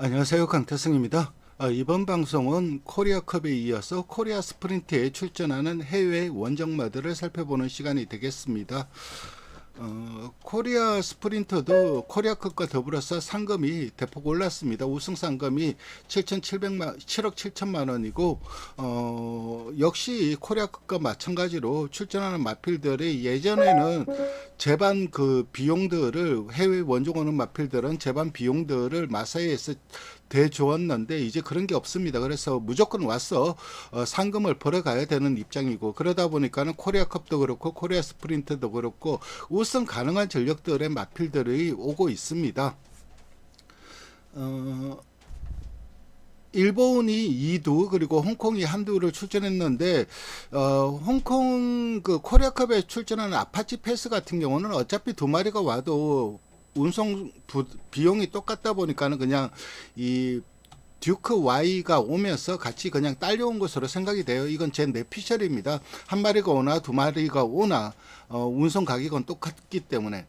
안녕하세요. 강태승입니다. 이번 방송은 코리아컵에 이어서 코리아 스프린트에 출전하는 해외 원정마들을 살펴보는 시간이 되겠습니다. 코리아 스프린터도 코리아컵과 더불어서 상금이 대폭 올랐습니다. 우승 상금이 7억 7천만 원이고 역시 코리아컵과 마찬가지로 출전하는 마필들이 예전에는 제반 그 비용들을 해외 원정 오는 마필들은 제반 비용들을 마사회에서 대주었는데 이제 그런 게 없습니다. 그래서 무조건 와서 상금을 벌어가야 되는 입장이고, 그러다 보니까는 코리아컵도 그렇고 코리아 스프린트도 그렇고 우승 가능한 전력들의 마필들이 오고 있습니다. 일본이 2두 그리고 홍콩이 1두를 출전했는데 홍콩 그 코리아컵에 출전하는 아파치 패스 같은 경우는 어차피 두 마리가 와도 운송 비용이 똑같다 보니까는 그냥 이 듀크 Y가 오면서 같이 그냥 딸려온 것으로 생각이 돼요. 이건 제 내피셜입니다. 한 마리가 오나 두 마리가 오나 운송 가격은 똑같기 때문에.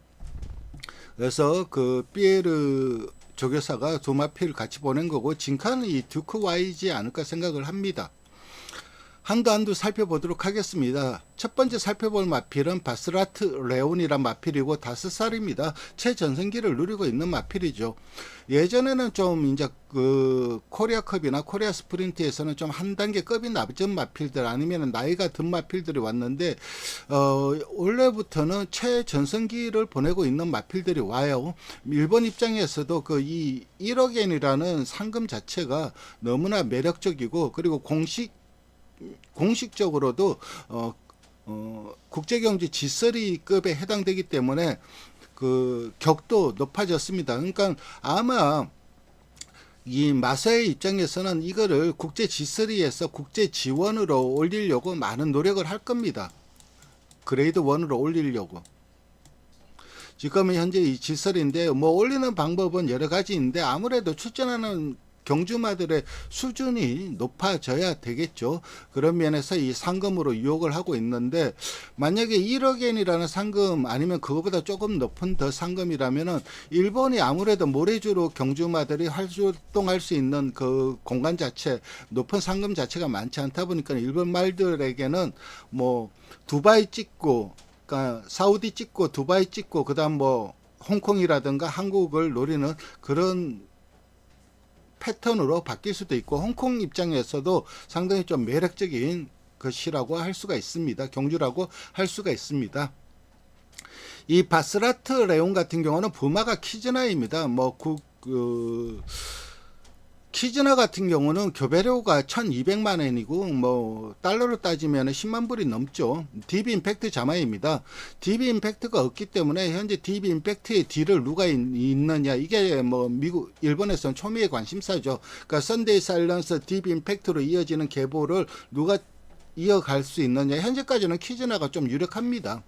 그래서 그 피에르 조교사가 두 마필을 같이 보낸 거고, 진카는 이 듀크 Y지 않을까 생각을 합니다. 한두 살펴보도록 하겠습니다. 첫 번째 살펴볼 마필은 바스라트 레온이란 마필이고 5살입니다. 최전성기를 누리고 있는 마필이죠. 예전에는 좀 이제 그 코리아컵이나 코리아 스프린트에서는 좀 한 단계 급이 낮은 마필들 아니면 나이가 든 마필들이 왔는데 원래부터는 최전성기를 보내고 있는 마필들이 와요. 일본 입장에서도 그 이 1억엔이라는 상금 자체가 너무나 매력적이고, 그리고 공식적으로도 국제경제 G3급에 해당되기 때문에 그 격도 높아졌습니다. 그러니까 아마 이 마사의 입장에서는 이거를 국제 G3에서 국제 지원으로 올리려고 많은 노력을 할 겁니다. 그레이드 1으로 올리려고. 지금은 현재 이 G3인데 뭐 올리는 방법은 여러 가지 있는데 아무래도 출전하는 경주마들의 수준이 높아져야 되겠죠. 그런 면에서 이 상금으로 유혹을 하고 있는데, 만약에 1억엔이라는 상금 아니면 그거보다 조금 높은 더 상금이라면은 일본이 아무래도 모래주로 경주마들이 활동할 수 있는 그 공간 자체, 높은 상금 자체가 많지 않다 보니까 일본 말들에게는 뭐 두바이 찍고, 그러니까 사우디 찍고 두바이 찍고 그다음 뭐 홍콩이라든가 한국을 노리는 그런 패턴으로 바뀔 수도 있고, 홍콩 입장에서도 상당히 좀 매력적인 것이라고 할 수가 있습니다. 경주라고 할 수가 있습니다. 이 바스라트 레온 같은 경우는 부마가 키즈나입니다. 키즈나 같은 경우는 교배료가 1200만 원이고 뭐 달러로 따지면 10만 불이 넘죠. DB 임팩트 자마입니다. DB 임팩트가 없기 때문에 현재 DB 임팩트의 D를 누가 있느냐, 이게 뭐 미국 일본에서는 초미의 관심사죠. 그러니까 선데이 사일런스 DB 임팩트로 이어지는 계보를 누가 이어갈 수 있느냐, 현재까지는 키즈나가 좀 유력합니다.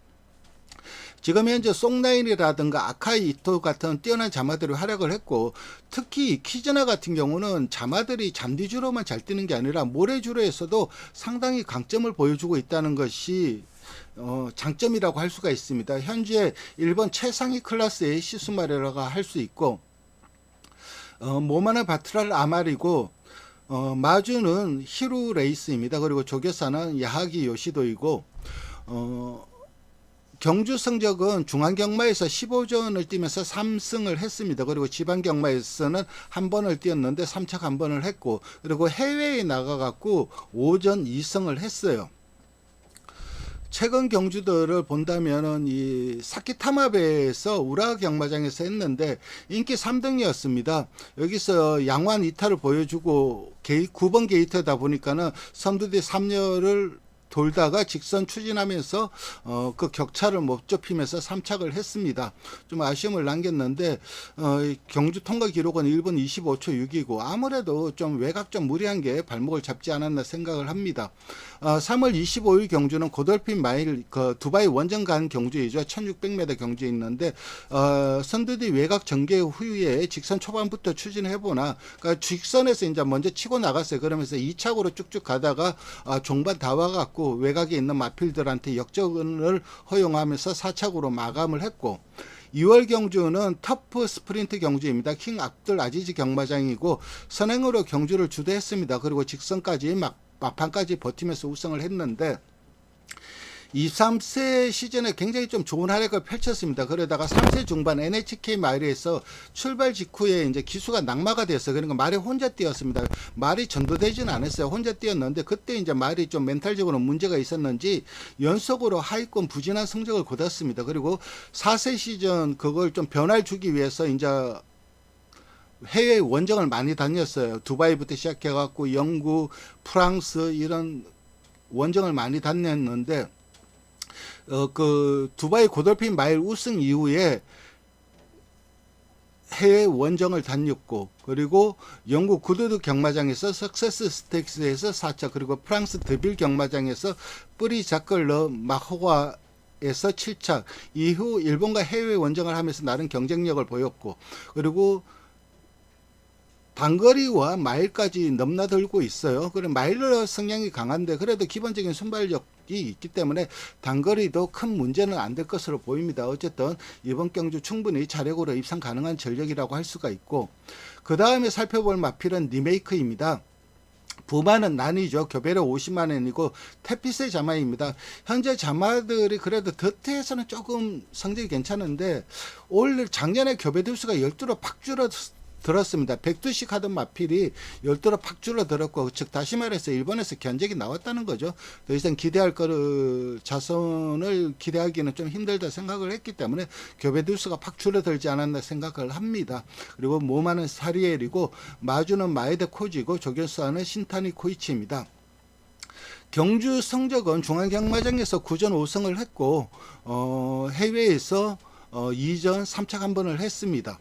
지금 현재 송라인이라든가 아카이 이토 같은 뛰어난 자마들이 활약을 했고, 특히 키즈나 같은 경우는 자마들이 잔디주로만 잘 뛰는 게 아니라 모래주로에서도 상당히 강점을 보여주고 있다는 것이 장점이라고 할 수가 있습니다. 현재 일본 최상위 클래스의 시스마레라고 할 수 있고, 모마나 바트랄 아말이고, 마주는 히루 레이스입니다. 그리고 조교사는 야하기 요시도이고, 경주 성적은 중앙경마에서 15전을 뛰면서 3승을 했습니다. 그리고 지방경마에서는 한 번을 뛰었는데 3착 한 번을 했고, 그리고 해외에 나가갖고 5전 2승을 했어요. 최근 경주들을 본다면은 이 사키타마베에서 우라 경마장에서 했는데 인기 3등이었습니다. 여기서 양완 이탈을 보여주고 9번 게이트다 보니까는 선두대 3열을 돌다가 직선 추진하면서 그 격차를 못 좁히면서 3착을 했습니다. 좀 아쉬움을 남겼는데 경주 통과 기록은 1분 25초 6이고 아무래도 좀 외곽 좀 무리한 게 발목을 잡지 않았나 생각을 합니다. 3월 25일 경주는 고돌핀 마일 그 두바이 원정 간 경주이죠. 1600m 경주에 있는데 선두뒤 외곽 전개 후에 직선 초반부터 추진해보나, 그러니까 직선에서 이제 먼저 치고 나갔어요. 그러면서 2착으로 쭉쭉 가다가 종반 다 와갖고 외곽에 있는 마필들한테 역전을 허용하면서 4착으로 마감을 했고, 2월 경주는 터프 스프린트 경주입니다. 킹 압둘 아지즈 경마장이고 선행으로 경주를 주도했습니다. 그리고 직선까지 막판까지 버티면서 우승을 했는데 23세 시즌에 굉장히 좀 좋은 활약을 펼쳤습니다. 그러다가 3세 중반 NHK 마일에서 출발 직후에 이제 기수가 낙마가 됐어요. 그러니까 말이 혼자 뛰었습니다. 말이 전도되지는 않았어요. 혼자 뛰었는데 그때 이제 말이 좀 멘탈적으로 문제가 있었는지 연속으로 하위권 부진한 성적을 거뒀습니다. 그리고 4세 시즌 그걸 좀 변화를 주기 위해서 이제 해외 원정을 많이 다녔어요. 두바이부터 시작해갖고 영국, 프랑스 이런 원정을 많이 다녔는데 그 두바이 고돌핀 마일 우승 이후에 해외 원정을 다녔고 그리고 영국 구두드 경마장에서 석세스 스테이크스에서 4차 그리고 프랑스 드빌 경마장에서 뿌리 자클러 마호과에서 7차 이후 일본과 해외 원정을 하면서 나름 경쟁력을 보였고 그리고 단거리와 마일까지 넘나들고 있어요. 그래 마일러 성향이 강한데 그래도 기본적인 순발력이 있기 때문에 단거리도 큰 문제는 안 될 것으로 보입니다. 어쨌든 이번 경주 충분히 자력으로 입상 가능한 전력이라고 할 수가 있고 그 다음에 살펴볼 마필은 리메이크입니다. 부마는 난이죠. 교배료 50만원이고 태피세 자마입니다. 현재 자마들이 그래도 더트에서는 조금 성적이 괜찮은데 올 작년에 교배 두수가 12로 팍 줄어들었습니다. 100두씩 하던 마필이 12로 팍 줄어들었고 즉 다시 말해서 일본에서 견적이 나왔다는 거죠. 더 이상 기대할 거를 자손을 기대하기는 좀 힘들다 생각을 했기 때문에 교배 두수가 팍 줄어들지 않았나 생각을 합니다. 그리고 모마는 사리엘이고 마주는 마에데 코지고 조교수하는 신타니 코이치입니다. 경주 성적은 중앙경마장에서 9전 5승을 했고 해외에서 2전 3착 한 번을 했습니다.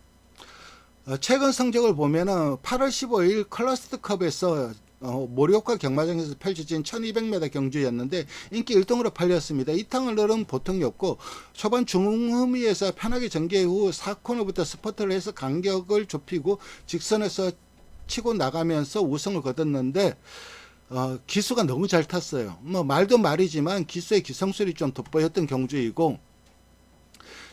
최근 성적을 보면은 8월 15일 클러스트컵에서 모리오카 경마장에서 펼쳐진 1200m 경주였는데 인기 1등으로 팔렸습니다. 이 탕은 보통이었고 초반 중후미에서 편하게 전개 후 4코너부터 스퍼트를 해서 간격을 좁히고 직선에서 치고 나가면서 우승을 거뒀는데 기수가 너무 잘 탔어요. 뭐 말도 말이지만 기수의 기성술이 좀 돋보였던 경주이고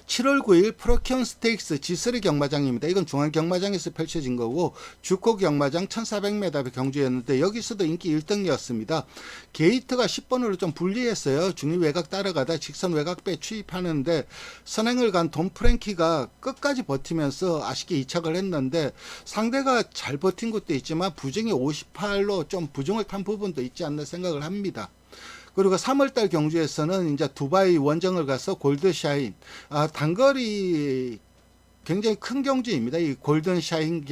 7월 9일 프로키온 스테이크스 G3 경마장입니다. 이건 중앙 경마장에서 펼쳐진 거고 주코 경마장 1400m 경주였는데 여기서도 인기 1등이었습니다. 게이트가 10번으로 좀 불리했어요. 중위 외곽 따라가다 직선 외곽배 추입하는데 선행을 간 돈 프랭키가 끝까지 버티면서 아쉽게 2착을 했는데 상대가 잘 버틴 것도 있지만 부정이 58로 좀 부정을 탄 부분도 있지 않나 생각을 합니다. 그리고 3월달 경주에서는 이제 두바이 원정을 가서 골드샤인, 단거리 굉장히 큰 경주입니다. 이 골든샤인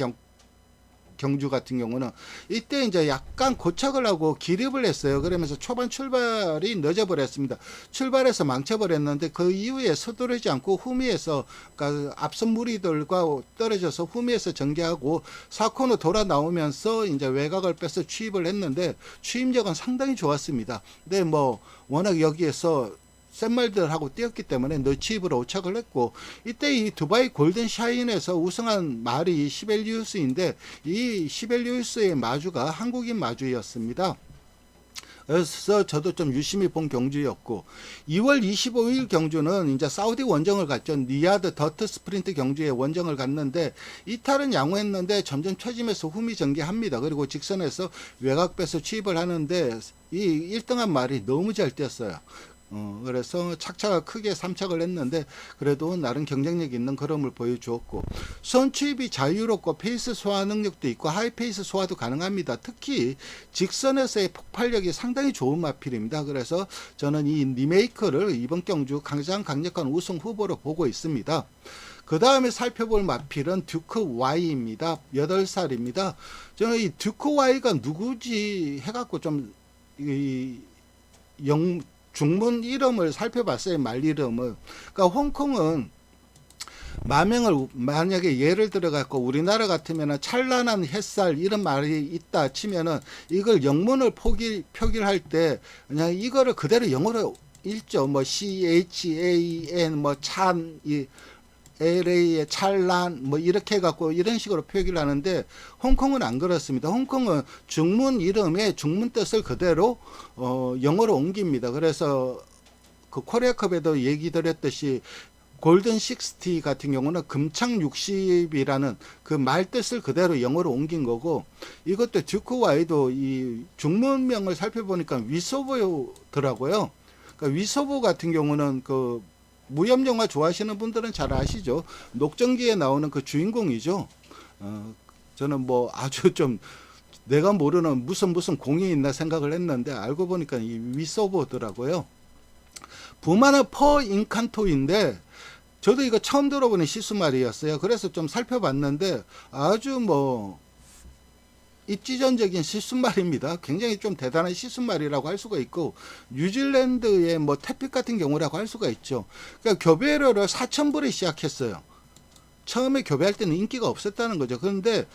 경주 같은 경우는 이때 이제 약간 고착을 하고 기립을 했어요. 그러면서 초반 출발이 늦어버렸습니다. 출발해서 망쳐버렸는데 그 이후에 서두르지 않고 후미에서 그러니까 앞선 무리들과 떨어져서 후미에서 전개하고 4코너 돌아 나오면서 이제 외곽을 빼서 추입을 했는데 추임력은 상당히 좋았습니다. 근데 뭐 워낙 여기에서 센 말들하고 뛰었기 때문에 너치입으로 오착을 했고 이때 이 두바이 골든 샤인에서 우승한 말이 시벨리우스인데 이 시벨리우스의 마주가 한국인 마주였습니다. 그래서 저도 좀 유심히 본 경주였고 2월 25일 경주는 이제 사우디 원정을 갔죠. 리야드 더트 스프린트 경주에 원정을 갔는데 이탈은 양호했는데 점점 처지면서 후미 전개합니다. 그리고 직선에서 외곽 빼서 추입을 하는데 이 1등한 말이 너무 잘 뛰었어요. 그래서 착차가 크게 3착을 했는데 그래도 나름 경쟁력 있는 걸음을 보여주었고 선취입이 자유롭고 페이스 소화 능력도 있고 하이페이스 소화도 가능합니다. 특히 직선에서의 폭발력이 상당히 좋은 마필입니다. 그래서 저는 이 리메이크를 이번 경주 가장 강력한 우승 후보로 보고 있습니다. 그 다음에 살펴볼 마필은 듀크 Y입니다. 8살입니다. 저는 이 듀크 Y가 누구지 해갖고 좀 중문 이름을 살펴봤어요. 말 이름을. 그러니까 홍콩은 마명을 만약에 예를 들어 갖고 우리나라 같으면 찬란한 햇살 이런 말이 있다 치면은 이걸 영문을 표기할 때 그냥 이거를 그대로 영어로 읽죠. 뭐 CHAN 뭐 찬 이 LA의 찬란 뭐 이렇게 해갖고 이런 식으로 표기를 하는데 홍콩은 안 그렇습니다. 홍콩은 중문 이름의 중문 뜻을 그대로 영어로 옮깁니다. 그래서 그 코리아컵에도 얘기 드렸듯이 골든 60 같은 경우는 금창 60이라는 그 말 뜻을 그대로 영어로 옮긴 거고, 이것도 듀크 와이도 이 중문명을 살펴보니까 위소보더라고요. 그러니까 위소보 같은 경우는 그 무협 영화 좋아하시는 분들은 잘 아시죠? 녹정기에 나오는 그 주인공이죠. 저는 뭐 아주 좀 내가 모르는 무슨 공이 있나 생각을 했는데 알고 보니까 이 위소보더라고요. 부마는 퍼 인칸토인데 저도 이거 처음 들어보는 시수말이었어요. 그래서 좀 살펴봤는데 아주 뭐 입지전적인 시수말입니다. 굉장히 좀 대단한 시수말이라고 할 수가 있고, 뉴질랜드의 뭐 태픽 같은 경우라고 할 수가 있죠. 그러니까 교배료를 4,000불에 시작했어요. 처음에 교배할 때는 인기가 없었다는 거죠. 그런데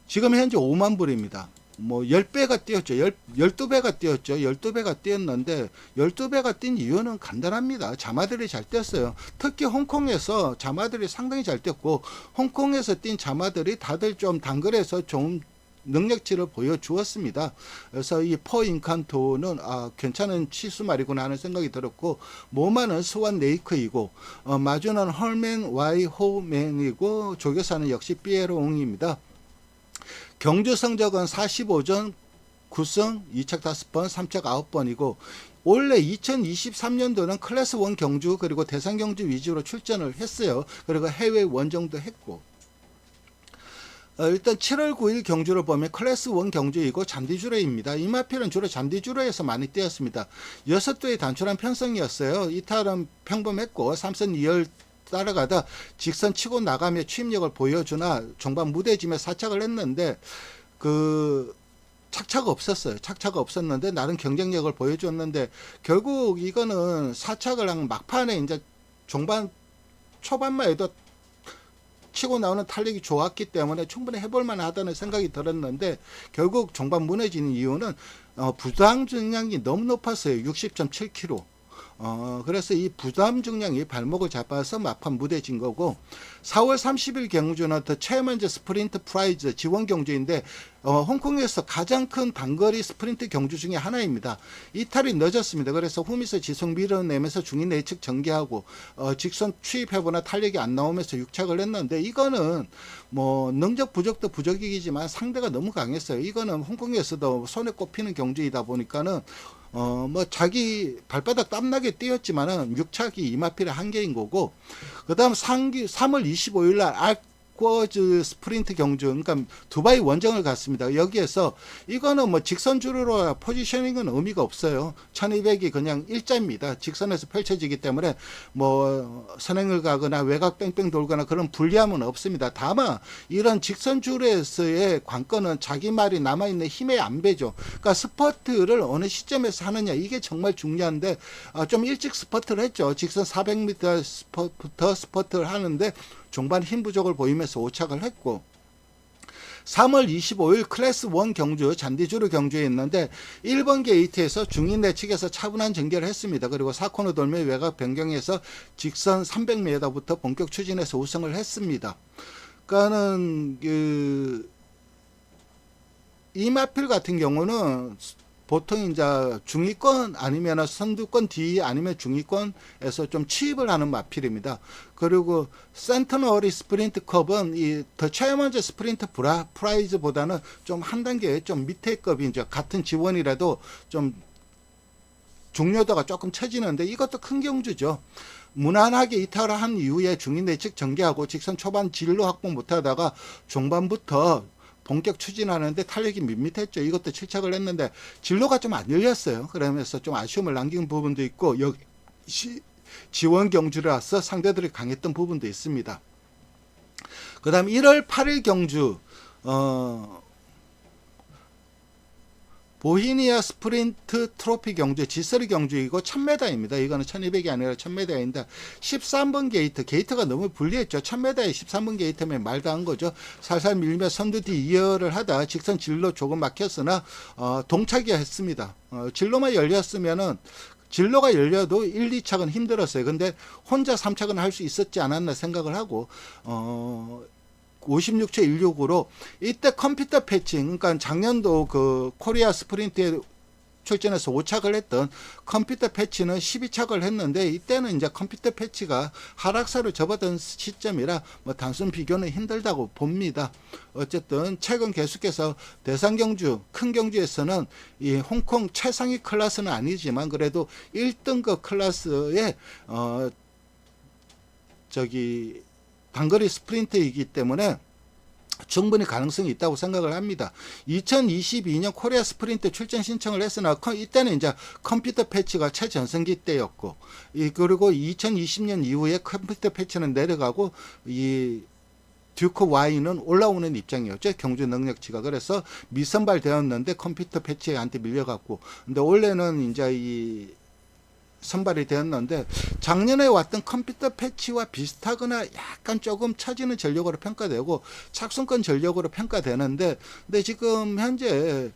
지금 현재 5만 불입니다. 뭐 10배가 뛰었죠. 12배가 뛰었죠. 12배가 뛰었는데 12배가 뛴 이유는 간단합니다. 자마들이 잘 뛰었어요. 특히 홍콩에서 자마들이 상당히 잘 뛰었고, 홍콩에서 뛴 자마들이 다들 좀 단글에서 좀 능력치를 보여주었습니다. 그래서 이 퍼 인칸토는 괜찮은 치수말이구나 하는 생각이 들었고, 모마는 스완 네이크이고, 마주는 헐맨 와이 호맨이고, 조교사는 역시 삐에로옹입니다. 경주 성적은 45전 9승 2착 5번 3착 9번이고 원래 2023년도는 클래스 1 경주 그리고 대상 경주 위주로 출전을 했어요. 그리고 해외 원정도 했고, 일단 7월 9일 경주를 보면 클래스 1 경주이고 잔디주로입니다. 이마필은 주로 잔디주로에서 많이 뛰었습니다. 6도의 단출한 편성이었어요. 이탈은 평범했고 3선 2열 따라가다 직선 치고 나가며 추임력을 보여주나 종반 무대짐에 사착을 했는데 그 착차가 없었어요. 착차가 없었는데 나름 경쟁력을 보여줬는데 결국 이거는 사착을 한 막판에 이제 종반 초반만 해도 치고 나오는 탄력이 좋았기 때문에 충분히 해볼 만하다는 생각이 들었는데 결국 종반 무너지는 이유는 부당 중량이 너무 높았어요. 60.7kg. 그래서 이 부담 중량이 발목을 잡아서 막판 무뎌진 거고, 4월 30일 경주는 더 체어먼즈 스프린트 프라이즈 지원 경주인데 홍콩에서 가장 큰 단거리 스프린트 경주 중에 하나입니다. 이탈이 늦었습니다. 그래서 홈에서 지속 밀어내면서 중위 내측 전개하고 직선 추입해보나 탄력이 안 나오면서 육착을 했는데, 이거는 뭐 능적 부족도 부족이지만 상대가 너무 강했어요. 이거는 홍콩에서도 손에 꼽히는 경주이다 보니까는 뭐 자기 발바닥 땀나게 뛰었지만은 육착이 이마필의 한계인 거고, 그 다음 3월 25일 날 아쿠어즈 스프린트 경주, 그러니까 두바이 원정을 갔습니다. 여기에서 이거는 뭐 직선 주로로 포지셔닝은 의미가 없어요. 1200이 그냥 일자입니다. 직선에서 펼쳐지기 때문에 뭐 선행을 가거나 외곽 뺑뺑 돌거나 그런 불리함은 없습니다. 다만 이런 직선 주로에서의 관건은 자기 말이 남아있는 힘의 안배죠. 그러니까 스퍼트를 어느 시점에서 하느냐, 이게 정말 중요한데 좀 일찍 스퍼트를 했죠. 직선 400m부터 스퍼트를 하는데 종반 힘 부족을 보이면서 오착을 했고, 3월 25일 클래스 1 경주 잔디주로 경주에 있는데 1번 게이트에서 중인 내측에서 차분한 전개를 했습니다. 그리고 4코너 돌며 외곽 변경해서 직선 300m부터 본격 추진해서 우승을 했습니다. 그러니까는 이마필 같은 경우는 보통 이제 중위권 아니면 선두권 뒤 아니면 중위권에서 좀 취입을 하는 마필입니다. 그리고 센터너리 스프린트 컵은 이 더 체어먼즈 스프린트 프라이즈보다는 좀 한 단계 좀 밑에 급이 이제 같은 지원이라도 좀 중요도가 조금 처지는데 이것도 큰 경주죠. 무난하게 이탈을 한 이후에 중인 내측 전개하고 직선 초반 진로 확보 못하다가 중반부터 본격 추진하는데 탄력이 밋밋했죠. 이것도 실착을 했는데 진로가 좀 안 열렸어요. 그러면서 좀 아쉬움을 남긴 부분도 있고, 역시 지원 경주라서 상대들이 강했던 부분도 있습니다. 그 다음 1월 8일 경주 보히니아 스프린트 트로피 경주 지서리 경주이고 1000m입니다. 이거는 1200이 아니라 1000m인데 13번 게이트가 너무 불리했죠. 1000m에 13번 게이트면 말도 안 거죠. 살살 밀며 선두 뒤 2열을 하다 직선 진로 조금 막혔으나 동착이 했습니다. 진로만 열렸으면은 진로가 열려도 1, 2착은 힘들었어요. 근데 혼자 3착은 할 수 있었지 않았나 생각을 하고 56초 16으로 이때 컴퓨터 패칭, 그러니까 작년도 그 코리아 스프린트에 출전해서 5착을 했던 컴퓨터 패치는 12착을 했는데, 이때는 이제 컴퓨터 패치가 하락세로 접어든 시점이라 뭐 단순 비교는 힘들다고 봅니다. 어쨌든 최근 계속해서 대상 경주, 큰 경주에서는 이 홍콩 최상위 클래스는 아니지만 그래도 1등급 클래스의 단거리 스프린트이기 때문에 충분히 가능성이 있다고 생각을 합니다. 2022년 코리아 스프린트 출전 신청을 했으나 이때는 이제 컴퓨터 패치가 최전성기 때였고, 그리고 2020년 이후에 컴퓨터 패치는 내려가고 이 듀크 Y는 올라오는 입장이었죠. 경주 능력치가. 그래서 미선발되었는데 컴퓨터 패치한테 밀려갔고, 근데 원래는 이제 이 선발이 되었는데 작년에 왔던 컴퓨터 패치와 비슷하거나 약간 조금 처지는 전력으로 평가되고 착순권 전력으로 평가되는데, 근데 지금 현재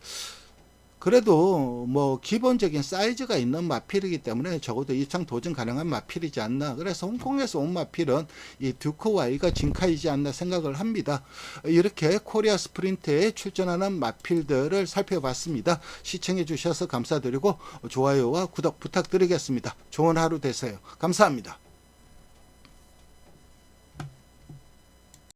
그래도 뭐 기본적인 사이즈가 있는 마필이기 때문에 적어도 2창 도전 가능한 마필이지 않나. 그래서 홍콩에서 온 마필은 이 듀크 Y가 진카이지 않나 생각을 합니다. 이렇게 코리아 스프린트에 출전하는 마필들을 살펴봤습니다. 시청해 주셔서 감사드리고 좋아요와 구독 부탁드리겠습니다. 좋은 하루 되세요. 감사합니다.